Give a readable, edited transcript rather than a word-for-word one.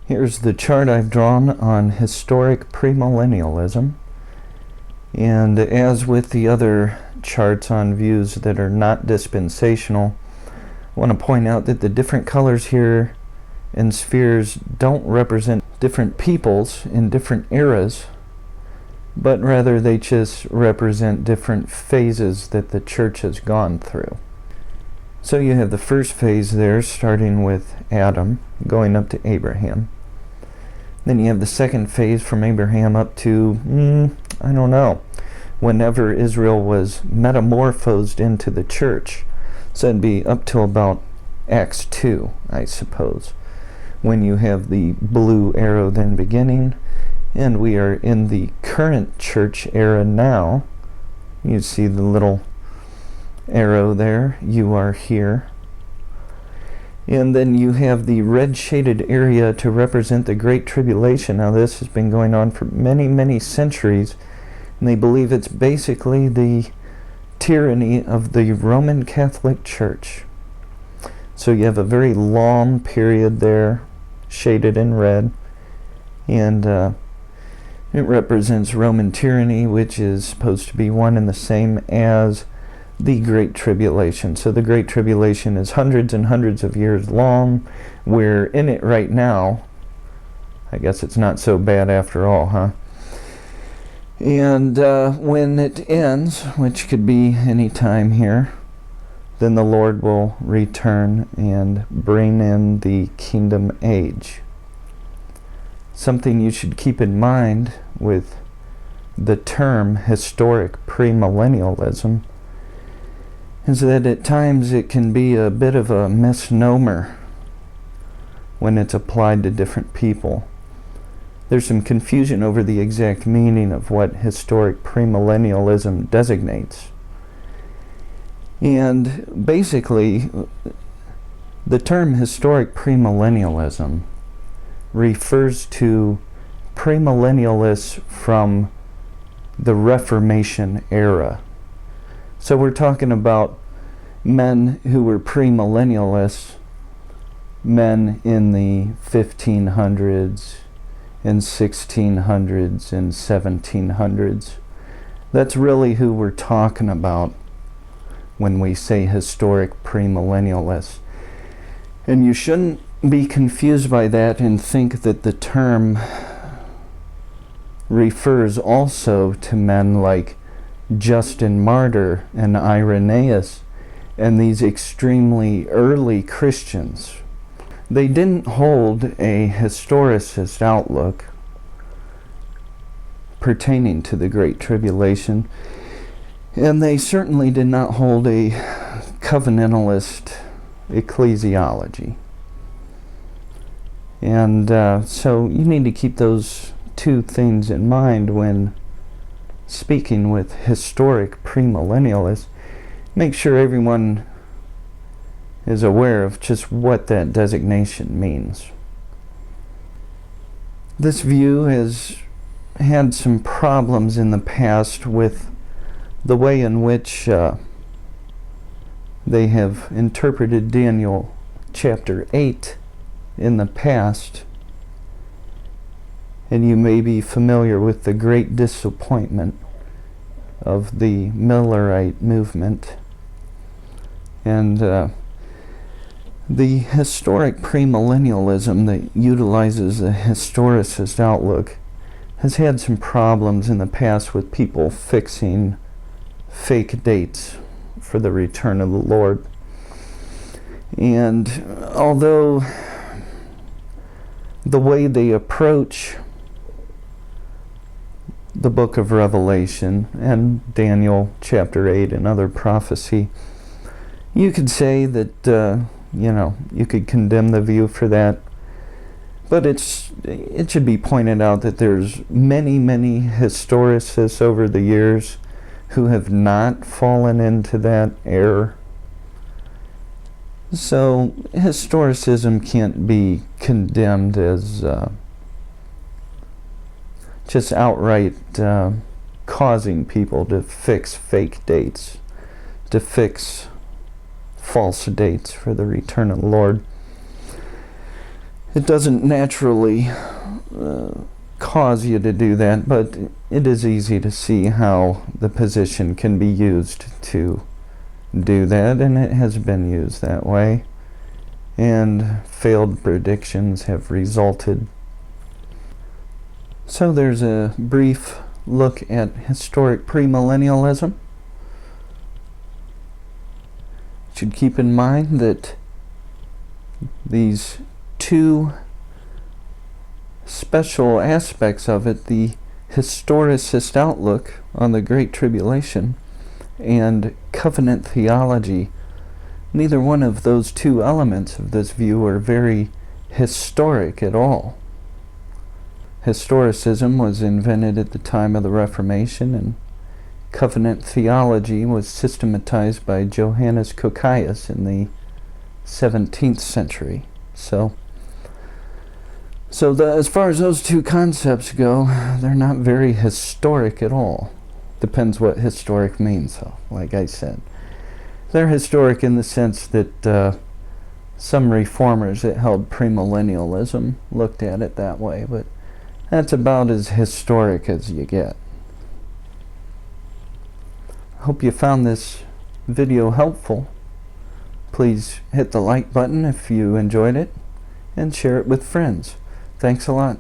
Here's the chart I've drawn on Historic Premillennialism. And as with the other charts on views that are not dispensational, I want to point out that the different colors here and spheres don't represent different peoples in different eras, but rather they just represent different phases that the church has gone through. So you have the first phase there, starting with Adam, going up to Abraham. Then you have the second phase from Abraham up to, I don't know, whenever Israel was metamorphosed into the church. So it'd be up till about Acts 2, I suppose, when you have the blue arrow then beginning, and we are in the current church era now. You see the little arrow there, you are here. And then you have the red shaded area to represent the Great Tribulation. Now this has been going on for many, many centuries, and they believe it's basically the tyranny of the Roman Catholic Church. So you have a very long period there, shaded in red, and it represents Roman tyranny, which is supposed to be one and the same as the Great Tribulation. So the Great Tribulation is hundreds and hundreds of years long. We're in it right now. I guess it's not so bad after all, huh? And when it ends, which could be any time here, then the Lord will return and bring in the kingdom age. Something you should keep in mind with the term Historic Premillennialism is that at times it can be a bit of a misnomer when it's applied to different people. There's some confusion over the exact meaning of what Historic Premillennialism designates. And basically, the term Historic Premillennialism refers to premillennialists from the Reformation era. So we're talking about men who were premillennialists, men in the 1500s and 1600s and 1700s. That's really who we're talking about when we say historic premillennialists. And you shouldn't be confused by that and think that the term refers also to men like Justin Martyr and Irenaeus and these extremely early Christians. They didn't hold a historicist outlook pertaining to the Great Tribulation, and they certainly did not hold a covenantalist ecclesiology. And so you need to keep those two things in mind when speaking with historic premillennialists. Make sure everyone is aware of just what that designation means. This view has had some problems in the past with the way in which they have interpreted Daniel chapter 8 in the past. And you may be familiar with the great disappointment of the Millerite movement. And the historic premillennialism that utilizes a historicist outlook has had some problems in the past with people fixing fake dates for the return of the Lord. And although the way they approach the book of Revelation and Daniel chapter 8 and other prophecy, you could say that you could condemn the view for that, but it should be pointed out that there's many historicists over the years who have not fallen into that error. So historicism can't be condemned as just outright causing people to fix fake dates, to fix false dates for the return of the Lord. it doesn't naturally cause you to do that, but it is easy to see how the position can be used to do that, and it has been used that way, and failed predictions have resulted. So there's a brief look at historic premillennialism. You should keep in mind that these two special aspects of it, the historicist outlook on the Great Tribulation and Covenant Theology, neither one of those two elements of this view are very historic at all. Historicism was invented at the time of the Reformation, and Covenant Theology was systematized by Johannes Cocceius in the 17th century. As far as those two concepts go, they're not very historic at all. Depends what historic means, though, like I said. They're historic in the sense that some reformers that held premillennialism looked at it that way, but that's about as historic as you get. I hope you found this video helpful. Please hit the like button if you enjoyed it, and share it with friends. Thanks a lot.